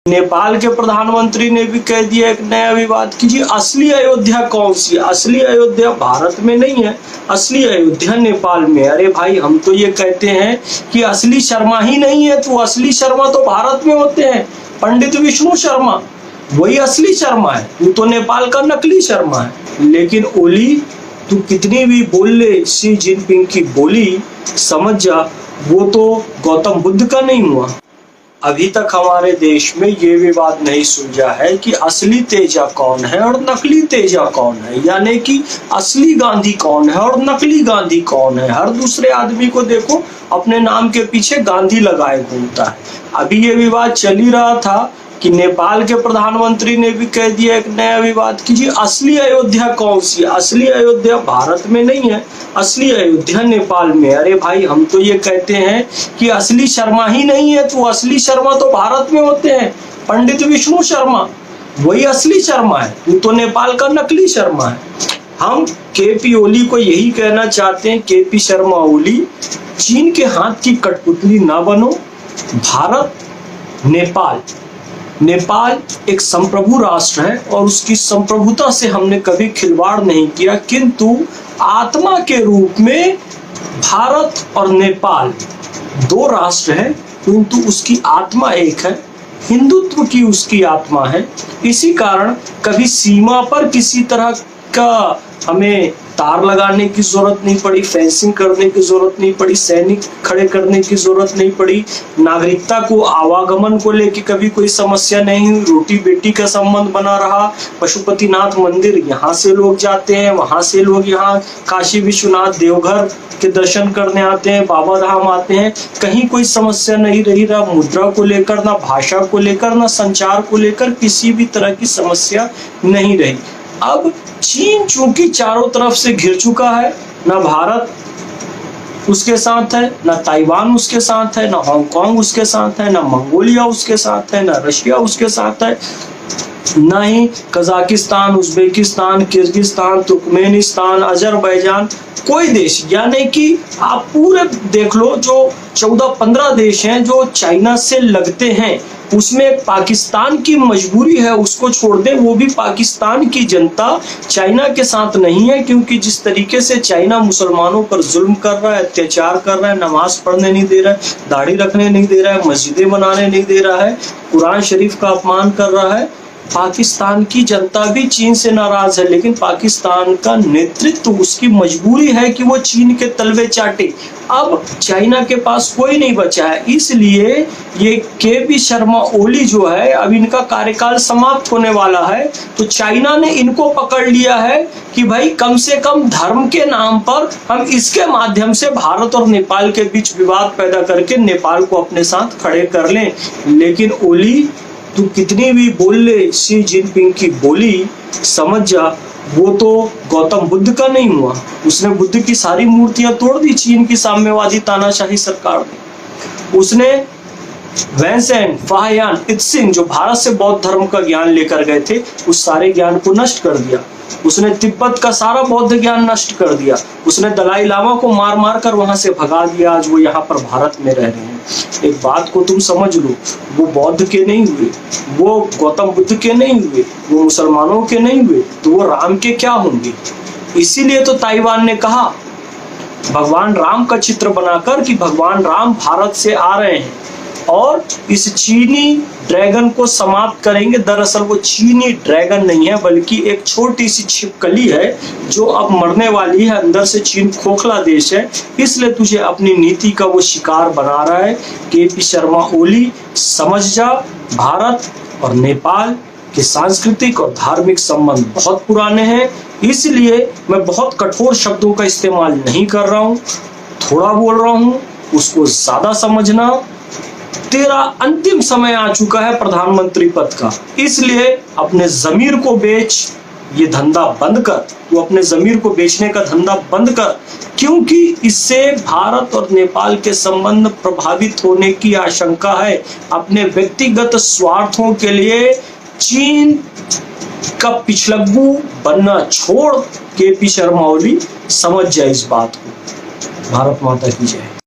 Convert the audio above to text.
नेपाल के प्रधानमंत्री ने भी कह दिया एक नया विवाद कि जी असली अयोध्या कौन सी है? असली अयोध्या भारत में नहीं है, असली अयोध्या नेपाल में। अरे भाई, हम तो ये कहते हैं कि असली शर्मा ही नहीं है, तो असली शर्मा तो भारत में होते हैं, पंडित विष्णु शर्मा, वही असली शर्मा है। तू तो नेपाल का नकली शर्मा है। लेकिन ओली, तू कितनी भी बोल ले शी जिनपिंग की बोली, समझ जा वो तो गौतम बुद्ध का नहीं हुआ। अभी तक हमारे देश में ये विवाद नहीं सुलझा है कि असली तेजा कौन है और नकली तेजा कौन है, यानी कि असली गांधी कौन है और नकली गांधी कौन है। हर दूसरे आदमी को देखो अपने नाम के पीछे गांधी लगाए घूमता है। अभी ये विवाद चल ही रहा था कि नेपाल के प्रधानमंत्री ने भी कह दिया एक नया विवाद कि जी असली अयोध्या कौन सी है? असली अयोध्या भारत में नहीं है, असली अयोध्या नेपाल में। अरे भाई, हम तो ये कहते हैं कि असली शर्मा ही नहीं है, तो असली शर्मा तो भारत में होते हैं, पंडित विष्णु शर्मा, वही असली शर्मा है। तू तो नेपाल का नकली शर्मा है। हम केपी ओली को यही कहना चाहते हैं, केपी शर्मा ओली, चीन के हाथ की कठपुतली ना बनो। भारत, नेपाल एक संप्रभु राष्ट्र है और उसकी संप्रभुता से हमने कभी खिलवाड़ नहीं किया, किंतु आत्मा के रूप में भारत और नेपाल दो राष्ट्र हैं, किंतु उसकी आत्मा एक है, हिंदुत्व की उसकी आत्मा है। इसी कारण कभी सीमा पर किसी तरह का हमें तार लगाने की जरूरत नहीं पड़ी, फेंसिंग करने की जरूरत नहीं पड़ी, सैनिक खड़े करने की जरूरत नहीं पड़ी, नागरिकता को आवागमन को लेके कभी कोई समस्या नहीं हुई। रोटी बेटी का संबंध बना रहा। पशुपतिनाथ मंदिर, यहाँ से लोग जाते हैं, वहां से लोग यहाँ काशी विश्वनाथ देवघर के दर्शन करने आते हैं, बाबा धाम आते हैं, कहीं कोई समस्या नहीं रही। ना मुद्रा को लेकर, ना भाषा को लेकर, ना संचार को लेकर किसी भी तरह की समस्या नहीं रही। अब चीन चूंकि चारों तरफ से घिर चुका है, ना भारत उसके साथ है, ना ताइवान उसके साथ है, ना हांगकांग उसके साथ है, ना मंगोलिया उसके साथ है, ना रशिया उसके साथ है, ना ही Kazakhstan, Uzbekistan, Kyrgyzstan, Turkmenistan, Azerbaijan, कोई देश। यानी कि आप पूरे देख लो, जो 14-15 देश हैं जो चाइना से लगते हैं, उसमें एक पाकिस्तान की मजबूरी है, उसको छोड़ दें, वो भी पाकिस्तान की जनता चाइना के साथ नहीं है, क्योंकि जिस तरीके से चाइना मुसलमानों पर जुल्म कर रहा है, अत्याचार कर रहा है, नमाज पढ़ने नहीं दे रहा है, दाढ़ी रखने नहीं दे रहा है, मस्जिदें बनाने नहीं दे रहा है, कुरान शरीफ का अपमान कर रहा है, पाकिस्तान की जनता भी चीन से नाराज है। लेकिन पाकिस्तान का नेतृत्व, उसकी मजबूरी है कि वो चीन के तलवे चाटे। अब चाइना के पास कोई नहीं बचा है, इसलिए ये केपी शर्मा ओली जो है, अब इनका कार्यकाल समाप्त होने वाला है, तो चाइना ने इनको पकड़ लिया है कि भाई कम से कम धर्म के नाम पर हम इसके माध्यम से भारत और नेपाल के बीच विवाद पैदा करके नेपाल को अपने साथ खड़े कर लें। लेकिन ओली, तू कितनी भी बोल ले शी जिनपिंग की बोली, समझ जा वो तो गौतम बुद्ध का नहीं हुआ। उसने बुद्ध की सारी मूर्तियां तोड़ दी चीन की साम्यवादी तानाशाही सरकार ने। उसने वैनसेन, फाहियान, इत्सिंग, जो भारत से बौद्ध धर्म का ज्ञान लेकर गए थे, उस सारे ज्ञान को नष्ट कर दिया। उसने तिब्बत का सारा बौद्ध ज्ञान नष्ट कर दिया। उसने दलाई लामा को मार मार कर वहां से भगा दिया। आज वो यहाँ पर भारत में रह रहे हैं। एक बात को तुम समझ लो, वो बौद्ध के नहीं हुए, वो गौतम बुद्ध के नहीं हुए, वो मुसलमानों के नहीं हुए, तो वो राम के क्या होंगे? इसीलिए तो ताइवान ने कहा भगवान राम का चित्र बनाकर कि भगवान राम भारत से आ रहे हैं और इस चीनी ड्रैगन को समाप्त करेंगे। दरअसल वो चीनी ड्रैगन नहीं है, बल्कि एक छोटी सी छिपकली है जो अब मरने वाली है। अंदर से चीन खोखला देश है, इसलिए तुझे अपनी नीति का वो शिकार बना रहा है। केपी शर्मा ओली, समझ जा, भारत और नेपाल के सांस्कृतिक और धार्मिक संबंध बहुत पुराने हैं, इसलिए मैं बहुत कठोर शब्दों का इस्तेमाल नहीं कर रहा हूँ, थोड़ा बोल रहा हूँ, उसको ज्यादा समझना। तेरा अंतिम समय आ चुका है प्रधानमंत्री पद का, इसलिए अपने जमीर को बेच, ये धंधा बंद कर। तू अपने जमीर को बेचने का धंधा बंद कर, क्योंकि इससे भारत और नेपाल के संबंध प्रभावित होने की आशंका है। अपने व्यक्तिगत स्वार्थों के लिए चीन का पिछलग्गू बनना छोड़, केपी शर्मा ओली, समझ जाए इस बात को। भारत माता की जय।